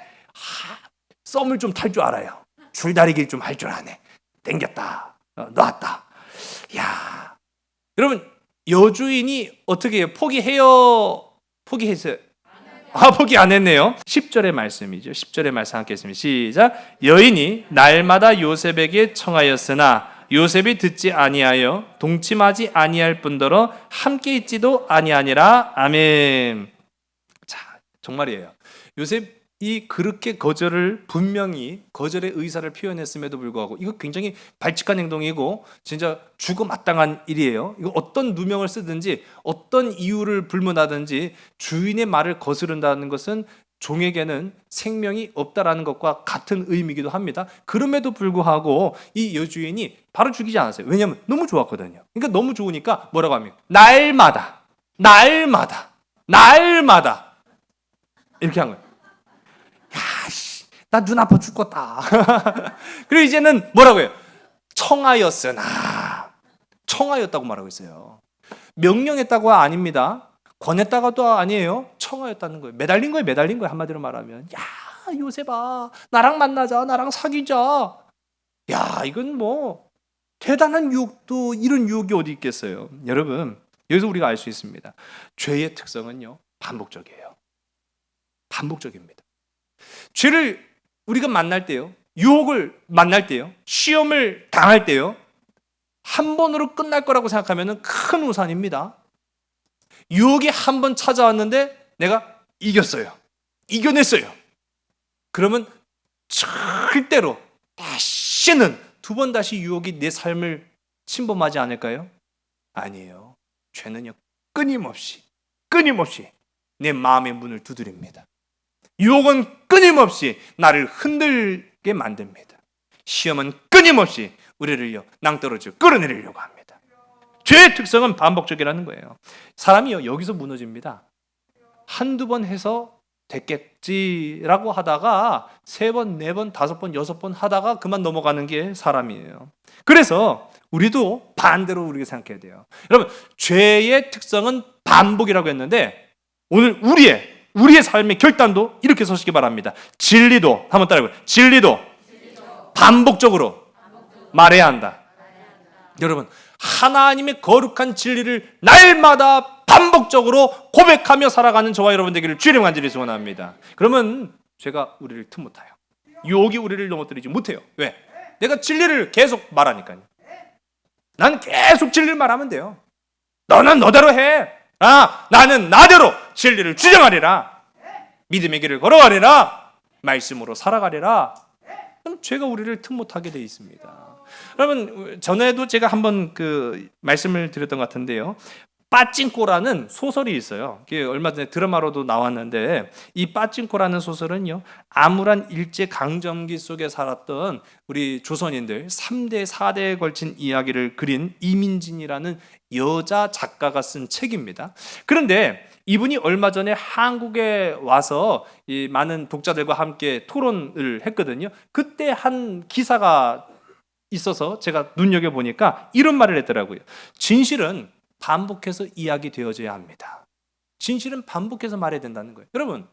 썸을 좀 탈 줄 알아요. 줄다리기를 좀 할 줄 아네. 땡겼다 놨다. 야 여러분 여주인이 어떻게 해요? 포기했어요? 포기 안 했네요. 10절의 말씀이죠. 10절의 말씀 함께 했습니다. 시작. 여인이 날마다 요셉에게 청하였으나 요셉이 듣지 아니하여 동침하지 아니할 뿐더러 함께 있지도 아니하니라. 아멘. 자, 정말이에요. 요셉이 그렇게 분명히 거절의 의사를 표현했음에도 불구하고 이거 굉장히 발칙한 행동이고 진짜 죽어 마땅한 일이에요. 이거 어떤 누명을 쓰든지 어떤 이유를 불문하든지 주인의 말을 거스른다는 것은 종에게는 생명이 없다라는 것과 같은 의미이기도 합니다. 그럼에도 불구하고 이 여주인이 바로 죽이지 않았어요. 왜냐하면 너무 좋았거든요. 그러니까 너무 좋으니까 뭐라고 합니까? 날마다 이렇게 한 거예요. 나 눈 아파 죽겠다. 그리고 이제는 뭐라고 해요? 청하였다고 말하고 있어요. 명령했다고 아닙니다. 권했다가도 아니에요. 청하였다는 거예요. 매달린 거예요. 한마디로 말하면. 야, 요셉아, 나랑 만나자. 나랑 사귀자. 야, 이건 뭐 대단한 유혹도 이런 유혹이 어디 있겠어요. 여러분, 여기서 우리가 알 수 있습니다. 죄의 특성은요. 반복적이에요. 반복적입니다. 죄를 우리가 만날 때요. 유혹을 만날 때요. 시험을 당할 때요. 한 번으로 끝날 거라고 생각하면 큰 우산입니다. 유혹이 한 번 찾아왔는데 내가 이겨냈어요. 그러면 절대로 다시는 두 번 다시 유혹이 내 삶을 침범하지 않을까요? 아니에요. 죄는요 끊임없이 내 마음의 문을 두드립니다. 유혹은 끊임없이 나를 흔들게 만듭니다. 시험은 끊임없이 우리를요 낭떠러지로 끌어내리려고 합니다. 죄의 특성은 반복적이라는 거예요. 사람이요 여기서 무너집니다. 한두 번 해서 됐겠지라고 하다가 3번, 4번, 5번, 6번 하다가 그만 넘어가는 게 사람이에요. 그래서 우리도 반대로 우리가 생각해야 돼요. 여러분 죄의 특성은 반복이라고 했는데 오늘 우리의 우리의 삶의 결단도 이렇게 서시기 바랍니다. 진리도, 한번 따라해봐요. 진리도 반복적으로 말해야 한다. 여러분, 하나님의 거룩한 진리를 날마다 반복적으로 고백하며 살아가는 저와 여러분 되기를 주의 간절히 소원합니다. 그러면 죄가 우리를 틈못해요. 유혹이 우리를 넘어뜨리지 못해요. 왜? 내가 진리를 계속 말하니까요. 난 계속 진리를 말하면 돼요. 너는 너대로 해. 나는 나대로 진리를 주장하리라. 믿음의 길을 걸어가리라. 말씀으로 살아가리라. 그럼 죄가 우리를 틈못하게 돼 있습니다. 여러분, 전에도 제가 한번 그 말씀을 드렸던 것 같은데요. 빠찡코라는 소설이 있어요. 이게 얼마 전에 드라마로도 나왔는데, 이 빠찡코라는 소설은요, 암울한 일제 강점기 속에 살았던 우리 조선인들 3대 4대에 걸친 이야기를 그린 이민진이라는 여자 작가가 쓴 책입니다. 그런데 이분이 얼마 전에 한국에 와서 이 많은 독자들과 함께 토론을 했거든요. 그때 한 기사가 있어서 제가 눈여겨보니까 이런 말을 했더라고요. 진실은 반복해서 이야기되어져야 합니다. 진실은 반복해서 말해야 된다는 거예요. 여러분,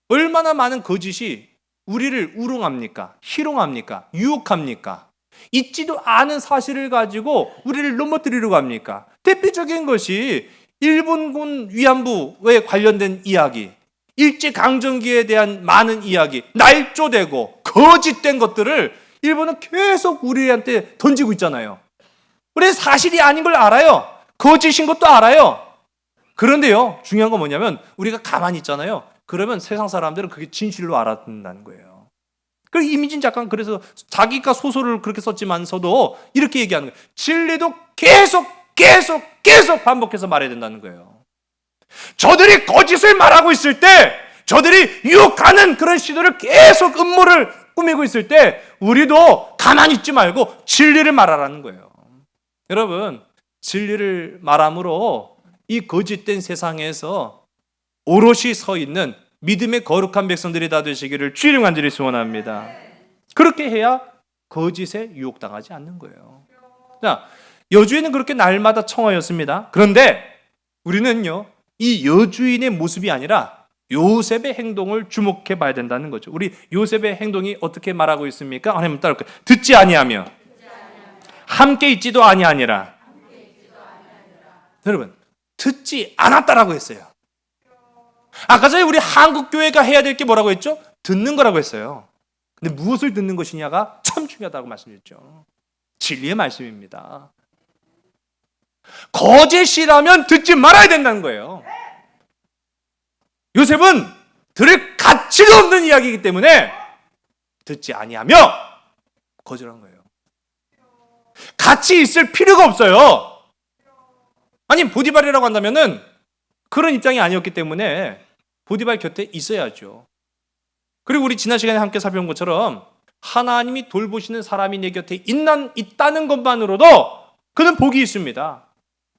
얼마나 많은 거짓이 우리를 우롱합니까? 희롱합니까? 유혹합니까? 있지도 않은 사실을 가지고 우리를 넘어뜨리려고 합니까? 대표적인 것이 일본군 위안부에 관련된 이야기, 일제강점기에 대한 많은 이야기, 날조되고 거짓된 것들을 일본은 계속 우리한테 던지고 있잖아요. 우리 사실이 아닌 걸 알아요. 거짓인 것도 알아요. 그런데요, 중요한 건 뭐냐면 우리가 가만히 있잖아요. 그러면 세상 사람들은 그게 진실로 알아듣는다는 거예요. 그 이민진 작가는 그래서 자기가 소설을 그렇게 썼지만서도 이렇게 얘기하는 거예요. 진리도 계속 반복해서 말해야 된다는 거예요. 저들이 거짓을 말하고 있을 때, 저들이 유혹하는 그런 시도를 계속 음모를 꾸미고 있을 때 우리도 가만히 있지 말고 진리를 말하라는 거예요. 여러분, 진리를 말함으로 이 거짓된 세상에서 오롯이 서 있는 믿음의 거룩한 백성들이 다 되시기를 주의 간절히 소원합니다. 그렇게 해야 거짓에 유혹당하지 않는 거예요. 자, 여주인은 그렇게 날마다 청하였습니다. 그런데 우리는요, 이 여주인의 모습이 아니라 요셉의 행동을 주목해 봐야 된다는 거죠. 우리 요셉의 행동이 어떻게 말하고 있습니까? 하나님 따라올까요? 듣지 아니하며 함께 있지도 아니하니라. 여러분, 듣지 않았다라고 했어요. 아까 전에 우리 한국 교회가 해야 될 게 뭐라고 했죠? 듣는 거라고 했어요. 근데 무엇을 듣는 것이냐가 참 중요하다고 말씀드렸죠. 진리의 말씀입니다. 거짓이라면 듣지 말아야 된다는 거예요. 요셉은 들을 가치가 없는 이야기이기 때문에 듣지 아니하며 거절한 거예요. 같이 있을 필요가 없어요. 아니, 보디발이라고 한다면은 그런 입장이 아니었기 때문에 보디발 곁에 있어야죠. 그리고 우리 지난 시간에 함께 살펴본 것처럼 하나님이 돌보시는 사람이 내 곁에 있다는 것만으로도 그는 복이 있습니다.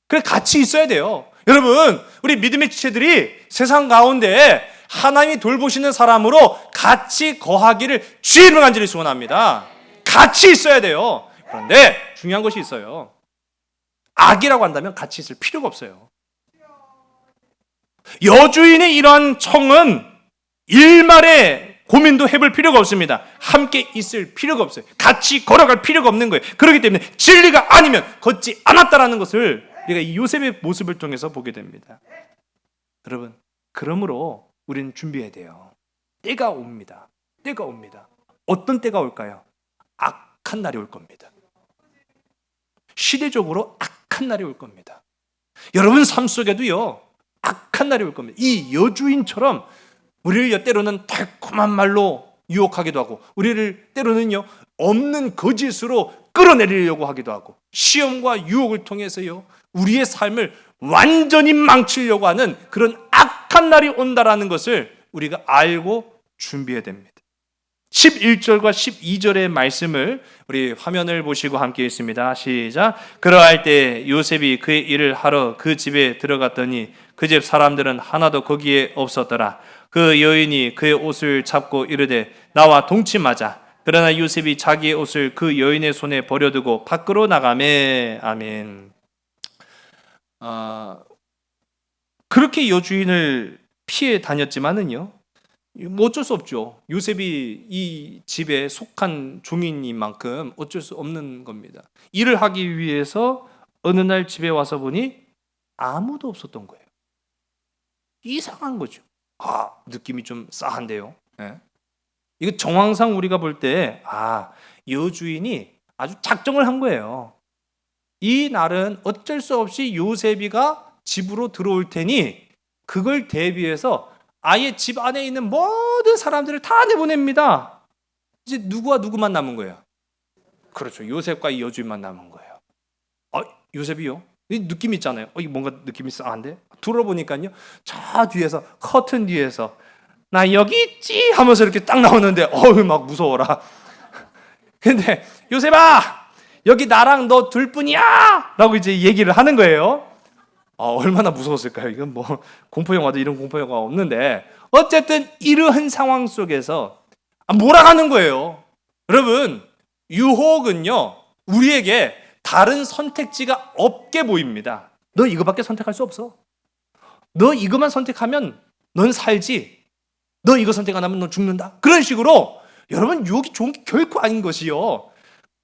그래, 같이 있어야 돼요. 여러분, 우리 믿음의 지체들이 세상 가운데 하나님이 돌보시는 사람으로 같이 거하기를 주의 이름으로 간절히 소원합니다. 같이 있어야 돼요. 그런데 중요한 것이 있어요. 악이라고 한다면 같이 있을 필요가 없어요. 여주인의 이러한 청은 일말의 고민도 해볼 필요가 없습니다. 함께 있을 필요가 없어요. 같이 걸어갈 필요가 없는 거예요. 그렇기 때문에 진리가 아니면 걷지 않았다라는 것을 우리가 이 요셉의 모습을 통해서 보게 됩니다. 여러분, 그러므로 우리는 준비해야 돼요. 때가 옵니다. 때가 옵니다. 어떤 때가 올까요? 악한 날이 올 겁니다. 시대적으로 악한 날이 올 겁니다. 여러분 삶 속에도요, 악한 날이 올 겁니다. 이 여주인처럼 우리를 때로는 달콤한 말로 유혹하기도 하고, 우리를 때로는요, 없는 거짓으로 끌어내리려고 하기도 하고, 시험과 유혹을 통해서요, 우리의 삶을 완전히 망치려고 하는 그런 악한 날이 온다라는 것을 우리가 알고 준비해야 됩니다. 11절과 12절의 말씀을 우리 화면을 보시고 함께 읽습니다. 시작. 그러할 때 요셉이 그의 일을 하러 그 집에 들어갔더니 그 집 사람들은 하나도 거기에 없었더라. 그 여인이 그의 옷을 잡고 이르되 나와 동침하자. 그러나 요셉이 자기의 옷을 그 여인의 손에 버려두고 밖으로 나가매. 아멘. 그렇게 여주인을 피해 다녔지만은요, 뭐 어쩔 수 없죠. 요셉이 이 집에 속한 종인인 만큼 어쩔 수 없는 겁니다. 일을 하기 위해서 어느 날 집에 와서 보니 아무도 없었던 거예요. 이상한 거죠. 느낌이 좀 싸한데요. 예. 이거 정황상 우리가 볼 때, 여주인이 아주 작정을 한 거예요. 이 날은 어쩔 수 없이 요셉이가 집으로 들어올 테니 그걸 대비해서 아예 집 안에 있는 모든 사람들을 다 내보냅니다. 이제 누구와 누구만 남은 거예요? 그렇죠. 요셉과 이 여주인만 남은 거예요. 요셉이요? 이 느낌 있잖아요. 이게 뭔가 느낌이 싸한데? 들어보니까요, 저 뒤에서, 커튼 뒤에서 나 여기 있지 하면서 이렇게 딱 나오는데 막 무서워라. 근데 요셉아, 여기 나랑 너 둘뿐이야 라고 이제 얘기를 하는 거예요. 얼마나 무서웠을까요? 이건 뭐 공포영화도 이런 공포영화가 없는데, 어쨌든 이러한 상황 속에서 몰아가는 거예요. 여러분, 유혹은요, 우리에게 다른 선택지가 없게 보입니다. 너 이거밖에 선택할 수 없어. 너 이거만 선택하면 넌 살지. 너 이거 선택 안 하면 넌 죽는다. 그런 식으로 여러분, 유혹이 좋은 게 결코 아닌 것이요.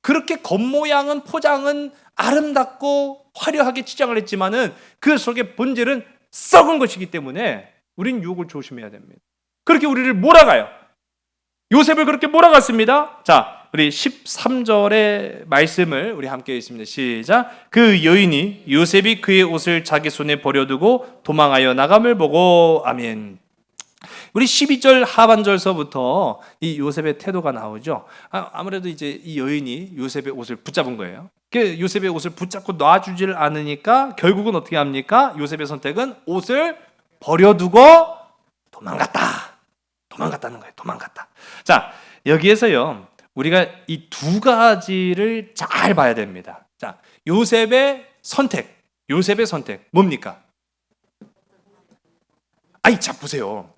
그렇게 겉모양은, 포장은 아름답고 화려하게 치장을 했지만은 그 속의 본질은 썩은 것이기 때문에 우린 유혹을 조심해야 됩니다. 그렇게 우리를 몰아가요. 요셉을 그렇게 몰아갔습니다. 자, 우리 13절의 말씀을 우리 함께 읽습니다. 시작. 그 여인이 요셉이 그의 옷을 자기 손에 버려두고 도망하여 나감을 보고, 아멘. 우리 12절 하반절서부터 이 요셉의 태도가 나오죠. 아무래도 이제 이 여인이 요셉의 옷을 붙잡은 거예요. 요셉의 옷을 붙잡고 놔주질 않으니까 결국은 어떻게 합니까? 요셉의 선택은 옷을 버려두고 도망갔다는 거예요. 도망갔다. 자, 여기에서요, 우리가 이 두 가지를 잘 봐야 됩니다. 자, 요셉의 선택 뭡니까? 자, 보세요.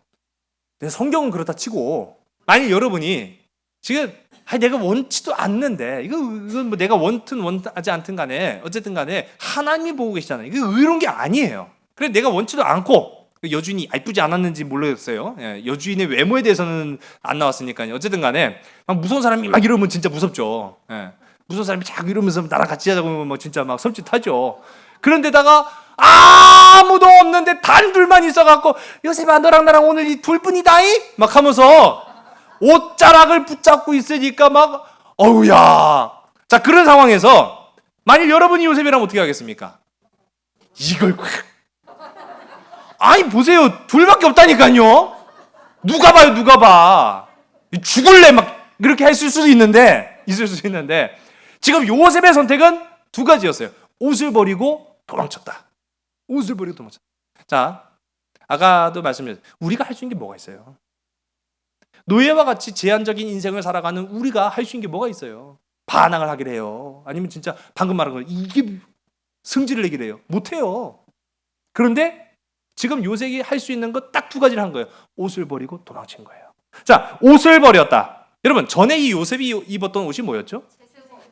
성경은 그렇다 치고, 만약 여러분이 지금 내가 원치도 않는데, 이건 뭐 내가 원하지 않든 간에 어쨌든 간에 하나님이 보고 계시잖아요. 이거 의로운 게 아니에요. 그래, 내가 원치도 않고, 여주인이 예쁘지 않았는지 모르겠어요. 여주인의 외모에 대해서는 안 나왔으니까요. 어쨌든 간에 막 무서운 사람이 막 이러면 진짜 무섭죠. 무서운 사람이 자꾸 이러면서 나랑 같이 하자고 하면 진짜 막 섬찟하죠. 그런데다가 아무도 없는데 단 둘만 있어갖고, 요셉아, 너랑 나랑 오늘 이 둘뿐이다이? 막 하면서 옷자락을 붙잡고 있으니까 막, 어우야. 자, 그런 상황에서 만일 여러분이 요셉이라면 어떻게 하겠습니까? 이걸 보세요. 둘밖에 없다니까요. 누가 봐요, 누가 봐. 죽을래 막 그렇게 있을 수 있는데 지금 요셉의 선택은 두 가지였어요. 옷을 버리고 도망쳤다. 자, 아까도 말씀드렸죠. 우리가 할 수 있는 게 뭐가 있어요? 노예와 같이 제한적인 인생을 살아가는 우리가 할 수 있는 게 뭐가 있어요? 반항을 하기를 해요. 아니면 진짜 방금 말한 거 이게 승질을 내기를 해요. 못해요. 그런데 지금 요셉이 할 수 있는 거 딱 두 가지를 한 거예요. 옷을 버리고 도망친 거예요. 자, 옷을 버렸다. 여러분, 전에 이 요셉이 입었던 옷이 뭐였죠?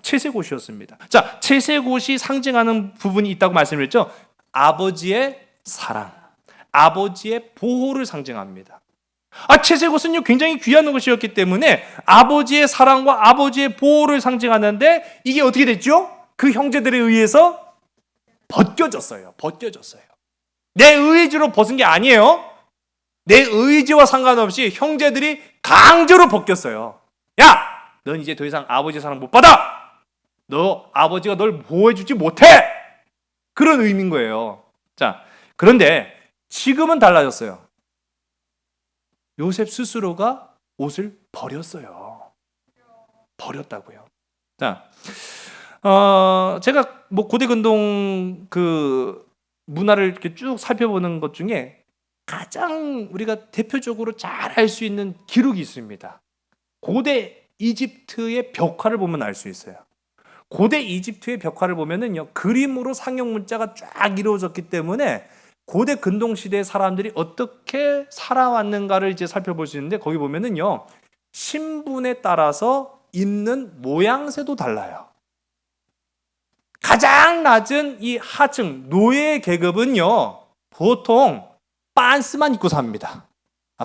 채색 옷이었습니다. 자, 채색 옷이 상징하는 부분이 있다고 말씀드렸죠. 아버지의 사랑, 아버지의 보호를 상징합니다. 채색 옷은요, 굉장히 귀한 옷이었기 때문에 아버지의 사랑과 아버지의 보호를 상징하는데, 이게 어떻게 됐죠? 그 형제들에 의해서 벗겨졌어요. 내 의지로 벗은 게 아니에요. 내 의지와 상관없이 형제들이 강제로 벗겼어요. 야, 넌 이제 더 이상 아버지의 사랑 못 받아. 너 아버지가 널 보호해주지 못해. 그런 의미인 거예요. 자, 그런데 지금은 달라졌어요. 요셉 스스로가 옷을 버렸어요. 버렸다고요. 자, 제가 뭐 고대 근동 그 문화를 이렇게 쭉 살펴보는 것 중에 가장 우리가 대표적으로 잘 알 수 있는 기록이 있습니다. 고대 이집트의 벽화를 보면 알 수 있어요. 고대 이집트의 벽화를 보면은요, 그림으로 상형 문자가 쫙 이루어졌기 때문에 고대 근동 시대의 사람들이 어떻게 살아왔는가를 이제 살펴볼 수 있는데, 거기 보면은요, 신분에 따라서 입는 모양새도 달라요. 가장 낮은 이 하층 노예 계급은요, 보통 빤스만 입고 삽니다.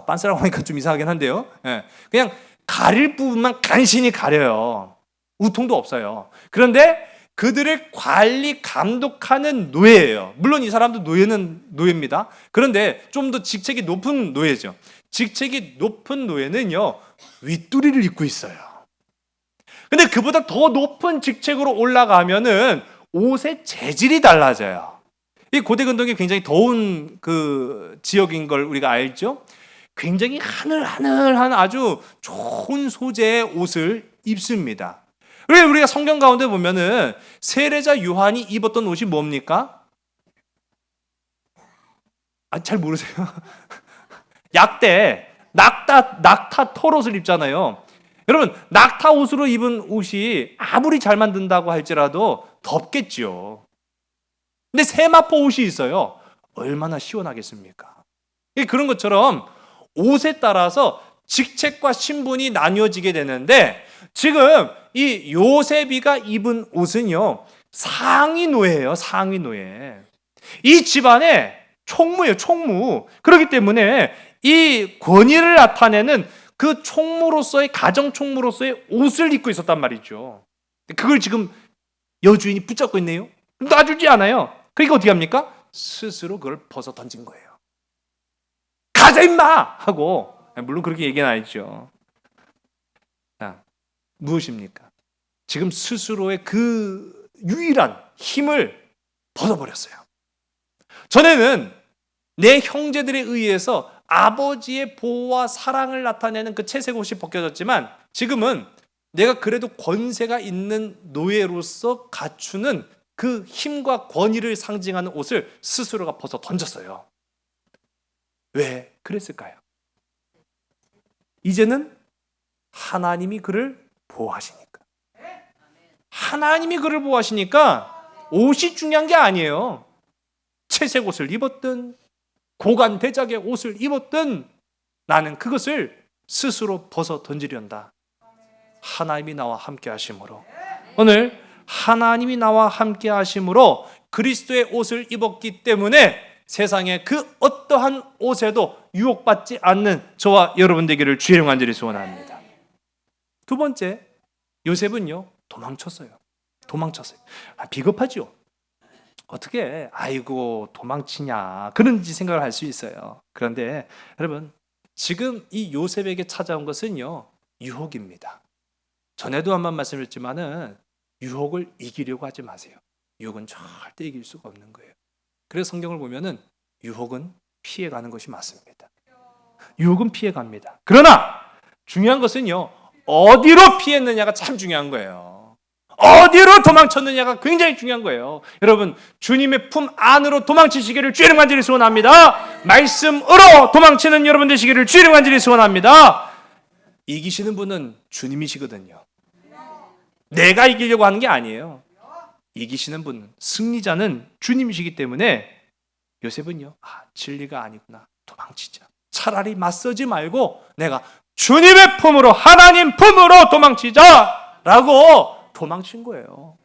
빤스라고 하니까 좀 이상하긴 한데요. 예, 그냥 가릴 부분만 간신히 가려요. 우통도 없어요. 그런데 그들을 관리 감독하는 노예예요. 물론 이 사람도 노예는 노예입니다. 그런데 좀 더 직책이 높은 노예죠. 직책이 높은 노예는요, 윗두리를 입고 있어요. 근데 그보다 더 높은 직책으로 올라가면은 옷의 재질이 달라져요. 이 고대 근동이 굉장히 더운 그 지역인 걸 우리가 알죠? 굉장히 하늘하늘한 아주 좋은 소재의 옷을 입습니다. 그래서 우리가 성경 가운데 보면은 세례자 요한이 입었던 옷이 뭡니까? 잘 모르세요? 약대, 낙타 털옷을 입잖아요. 여러분, 낙타 옷으로 입은 옷이 아무리 잘 만든다고 할지라도 덥겠죠. 근데 세마포 옷이 있어요. 얼마나 시원하겠습니까? 그런 것처럼 옷에 따라서 직책과 신분이 나뉘어지게 되는데, 지금 이 요셉이가 입은 옷은요, 상위 노예예요. 상위 노예. 이 집안의 총무예요. 총무. 그렇기 때문에 이 권위를 나타내는 그 총무로서의, 가정 총무로서의 옷을 입고 있었단 말이죠. 그걸 지금 여주인이 붙잡고 있네요. 놔주지 않아요. 그러니까 어떻게 합니까? 스스로 그걸 벗어 던진 거예요. 가자 임마! 하고, 물론 그렇게 얘기는 안 했죠. 자, 무엇입니까? 지금 스스로의 그 유일한 힘을 벗어버렸어요. 전에는 내 형제들에 의해서 아버지의 보호와 사랑을 나타내는 그 채색 옷이 벗겨졌지만, 지금은 내가 그래도 권세가 있는 노예로서 갖추는 그 힘과 권위를 상징하는 옷을 스스로가 벗어 던졌어요. 왜 그랬을까요? 이제는 하나님이 그를 보호하시니까. 하나님이 그를 보호하시니까 옷이 중요한 게 아니에요. 채색 옷을 입었든 고관 대작의 옷을 입었든 나는 그것을 스스로 벗어 던지련다. 하나님이 나와 함께 하심으로, 오늘 하나님이 나와 함께 하심으로 그리스도의 옷을 입었기 때문에 세상의 그 어떠한 옷에도 유혹받지 않는 저와 여러분 되기를 주의 간절히 소원합니다. 두 번째, 요셉은요, 도망쳤어요. 비겁하죠. 어떻게 아이고 도망치냐 그런지 생각을 할 수 있어요. 그런데 여러분, 지금 이 요셉에게 찾아온 것은요, 유혹입니다. 전에도 한번 말씀드렸지만은 유혹을 이기려고 하지 마세요. 유혹은 절대 이길 수가 없는 거예요. 그래서 성경을 보면은 유혹은 피해가는 것이 맞습니다. 유혹은 피해갑니다. 그러나 중요한 것은요, 어디로 피했느냐가 참 중요한 거예요. 어디로 도망쳤느냐가 굉장히 중요한 거예요. 여러분, 주님의 품 안으로 도망치시기를 주의 이름 간절히 소원합니다. 말씀으로 도망치는 여러분 되시기를 주의 이름 간절히 소원합니다. 이기시는 분은 주님이시거든요. 내가 이기려고 하는 게 아니에요. 이기시는 분은, 승리자는 주님이시기 때문에 요셉은요, 진리가 아니구나, 도망치자. 차라리 맞서지 말고 내가 주님의 품으로, 하나님 품으로 도망치자라고 도망친 거예요.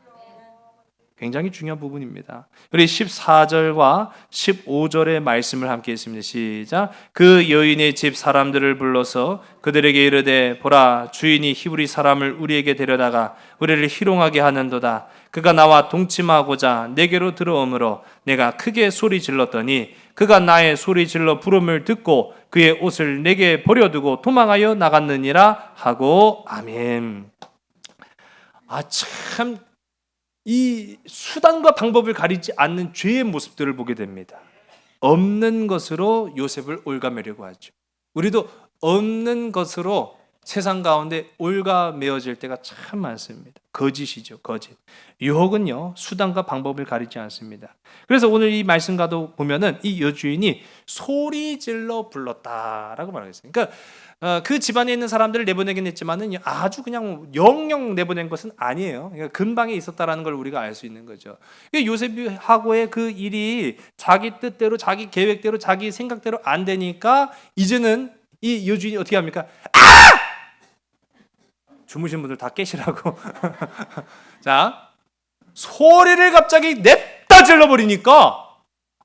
굉장히 중요한 부분입니다. 우리 14절과 15절의 말씀을 함께 했습니다. 시작. 그 여인의 집 사람들을 불러서 그들에게 이르되, 보라, 주인이 히브리 사람을 우리에게 데려다가 우리를 희롱하게 하는도다. 그가 나와 동침하고자 내게로 들어오므로 내가 크게 소리 질렀더니 그가 나의 소리 질러 부름을 듣고 그의 옷을 내게 버려두고 도망하여 나갔느니라 하고. 아멘. 참, 이 수단과 방법을 가리지 않는 죄의 모습들을 보게 됩니다. 없는 것으로 요셉을 올가매려고 하죠. 우리도 없는 것으로 세상 가운데 올가매어질 때가 참 많습니다. 거짓이죠, 거짓. 유혹은요, 수단과 방법을 가리지 않습니다. 그래서 오늘 이 말씀가도 보면은 이 여주인이 소리 질러 불렀다라고 말하겠어요. 그러니까 그 집안에 있는 사람들을 내보내긴 했지만은 아주 그냥 영영 내보낸 것은 아니에요. 그러니까 근방에 있었다라는 걸 우리가 알 수 있는 거죠. 요셉하고의 그 일이 자기 뜻대로, 자기 계획대로, 자기 생각대로 안 되니까 이제는 이 여주인이 어떻게 합니까? 주무신 분들 다 깨시라고. 자, 소리를 갑자기 냅다 질러버리니까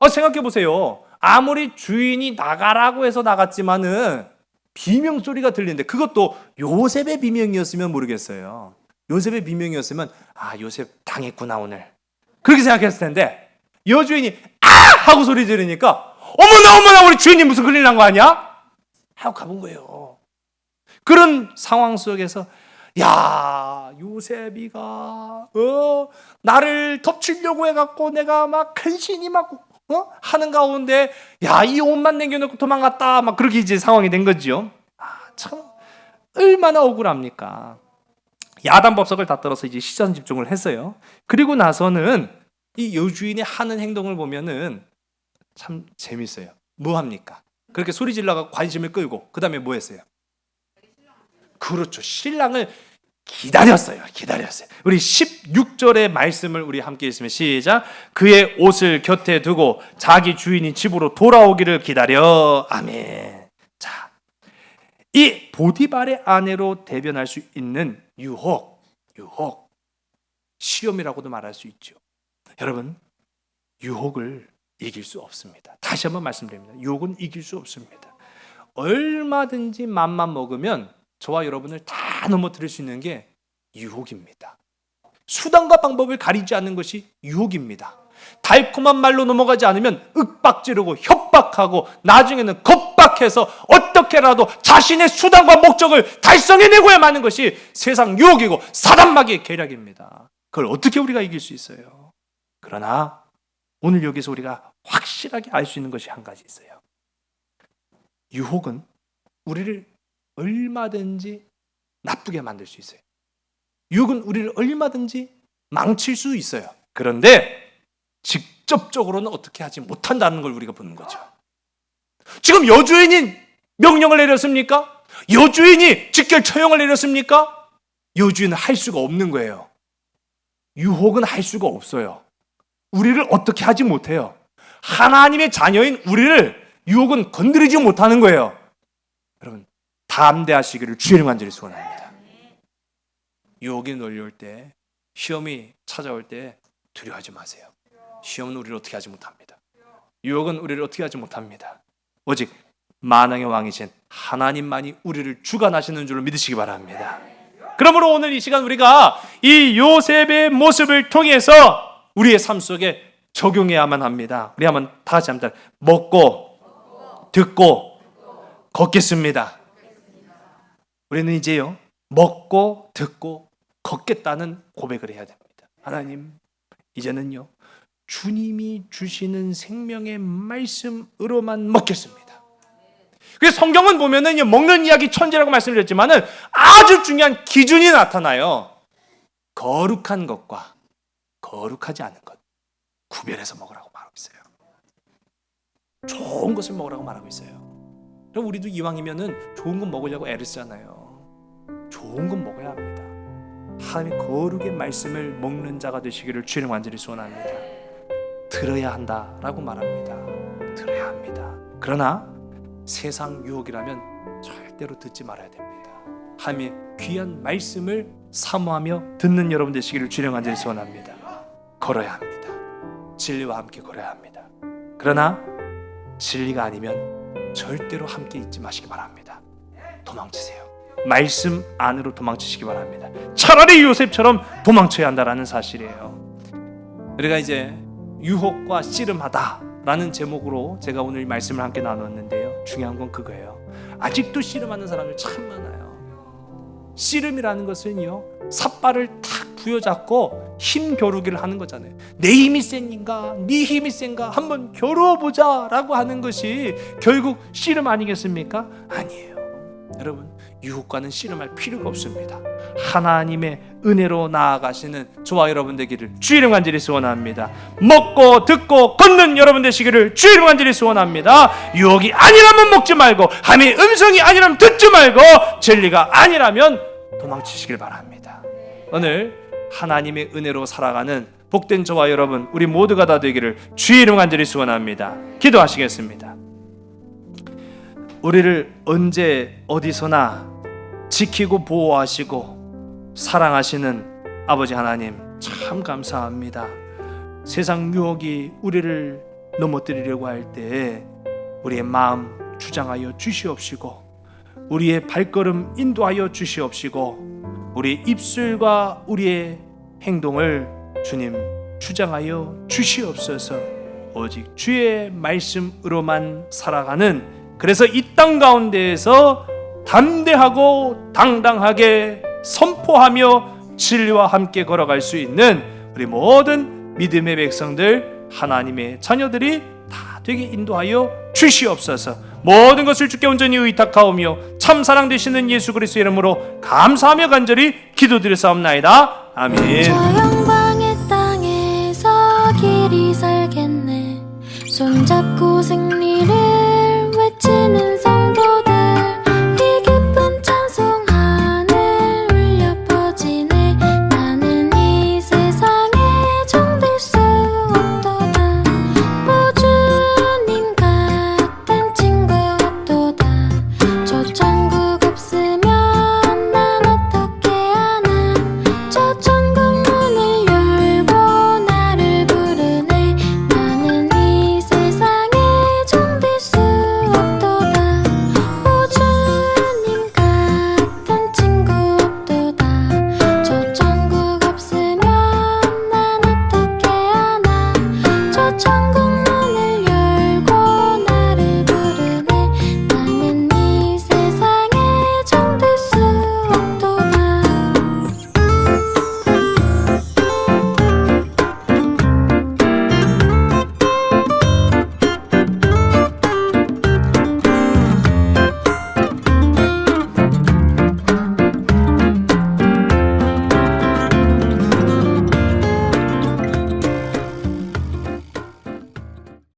생각해 보세요. 아무리 주인이 나가라고 해서 나갔지만은 비명 소리가 들리는데, 그것도 요셉의 비명이었으면 모르겠어요. 요셉의 비명이었으면 요셉 당했구나 오늘, 그렇게 생각했을 텐데, 여주인이 하고 소리 지르니까 어머나 우리 주인님 무슨 큰일 난 거 아니야? 하고 가본 거예요. 그런 상황 속에서 요셉이가 나를 덮치려고 해갖고 내가 막 근신이 막 하는 가운데 이 옷만 남겨놓고 도망갔다, 막 그렇게 이제 상황이 된 거죠. 참 얼마나 억울합니까? 야단법석을 다 떨어서 이제 시선 집중을 했어요. 그리고 나서는 이 여주인이 하는 행동을 보면은 참 재밌어요. 뭐 합니까? 그렇게 소리 질러가 관심을 끌고 그 다음에 뭐 했어요? 그렇죠. 신랑을 기다렸어요. 우리 16절의 말씀을 우리 함께 읽으면 시작. 그의 옷을 곁에 두고 자기 주인이 집으로 돌아오기를 기다려. 아멘. 자, 이 보디발의 아내로 대변할 수 있는 유혹, 시험이라고도 말할 수 있죠. 여러분, 유혹을 이길 수 없습니다. 다시 한번 말씀드립니다. 유혹은 이길 수 없습니다. 얼마든지 맘만 먹으면 저와 여러분을 다 넘어뜨릴 수 있는 게 유혹입니다. 수단과 방법을 가리지 않는 것이 유혹입니다. 달콤한 말로 넘어가지 않으면 윽박지르고 협박하고 나중에는 겁박해서 어떻게라도 자신의 수단과 목적을 달성해내고야 마는 것이 세상 유혹이고 사단마귀의 계략입니다. 그걸 어떻게 우리가 이길 수 있어요? 그러나 오늘 여기서 우리가 확실하게 알 수 있는 것이 한 가지 있어요. 유혹은 우리를 얼마든지 나쁘게 만들 수 있어요. 유혹은 우리를 얼마든지 망칠 수 있어요. 그런데 직접적으로는 어떻게 하지 못한다는 걸 우리가 보는 거죠. 지금 여주인이 명령을 내렸습니까? 여주인이 직결 처형을 내렸습니까? 여주인은 할 수가 없는 거예요. 유혹은 할 수가 없어요. 우리를 어떻게 하지 못해요. 하나님의 자녀인 우리를 유혹은 건드리지 못하는 거예요. 여러분, 담대하시기를 주의 이름 간절히 소원합니다. 유혹이 놀려올 때, 시험이 찾아올 때 두려워하지 마세요. 시험은 우리를 어떻게 하지 못합니다. 유혹은 우리를 어떻게 하지 못합니다. 오직 만왕의 왕이신 하나님만이 우리를 주관하시는 줄을 믿으시기 바랍니다. 그러므로 오늘 이 시간 우리가 이 요셉의 모습을 통해서 우리의 삶 속에 적용해야만 합니다. 우리 한번 다 같이 한번 먹고 듣고 걷겠습니다. 우리는 이제요, 먹고 듣고 걷겠다는 고백을 해야 됩니다. 하나님, 이제는요, 주님이 주시는 생명의 말씀으로만 먹겠습니다. 그래서 성경은 보면은 먹는 이야기 천지라고 말씀드렸지만은 아주 중요한 기준이 나타나요. 거룩한 것과 거룩하지 않은 것 구별해서 먹으라고 말하고 있어요. 좋은 것을 먹으라고 말하고 있어요. 그럼 우리도 이왕이면은 좋은 것 먹으려고 애를 쓰잖아요. 좋은 것 먹어야 합니다. 하나님의 거룩의 말씀을 먹는 자가 되시기를 주님 완전히 소원합니다. 들어야 한다라고 말합니다. 들어야 합니다. 그러나 세상 유혹이라면 절대로 듣지 말아야 됩니다. 하나님의 귀한 말씀을 사모하며 듣는 여러분 되시기를 주님 완전히 소원합니다. 걸어야 합니다. 진리와 함께 걸어야 합니다. 그러나 진리가 아니면 절대로 함께 있지 마시기 바랍니다. 도망치세요. 말씀 안으로 도망치시기 바랍니다. 차라리 요셉처럼 도망쳐야 한다라는 사실이에요. 우리가 이제 유혹과 씨름하다라는 제목으로 제가 오늘 말씀을 함께 나눴는데요. 중요한 건 그거예요. 아직도 씨름하는 사람들 참 많아요. 씨름이라는 것은요, 삿발을 탁 부여잡고 힘 겨루기를 하는 거잖아요. 내 힘이 센가 네 힘이 센가 한번 겨루어보자 라고 하는 것이 결국 씨름 아니겠습니까? 아니에요. 여러분, 유혹과는 씨름할 필요가 없습니다. 하나님의 은혜로 나아가시는 저와 여러분 되기를 주의 이름 간절히 소원합니다. 먹고 듣고 걷는 여러분 되시기를 주의 이름 간절히 소원합니다. 유혹이 아니라면 먹지 말고, 하나님의 음성이 아니라면 듣지 말고, 진리가 아니라면 도망치시길 바랍니다. 오늘 하나님의 은혜로 살아가는 복된 저와 여러분 우리 모두가 다 되기를 주의 이름 간절히 소원합니다. 기도하시겠습니다. 우리를 언제 어디서나 지키고 보호하시고 사랑하시는 아버지 하나님 참 감사합니다. 세상 유혹이 우리를 넘어뜨리려고 할 때 우리의 마음 주장하여 주시옵시고, 우리의 발걸음 인도하여 주시옵시고, 우리의 입술과 우리의 행동을 주님 주장하여 주시옵소서. 오직 주의 말씀으로만 살아가는, 그래서 이 땅 가운데에서 담대하고 당당하게 선포하며 진리와 함께 걸어갈 수 있는 우리 모든 믿음의 백성들, 하나님의 자녀들이 다 되게 인도하여 주시옵소서. 모든 것을 주께 온전히 의탁하오며 참 사랑 되시는 예수 그리스도의 이름으로 감사하며 간절히 기도드렸사옵나이다. 아멘. 저 영광의 땅에서 길이 살겠네. 손잡고 승리를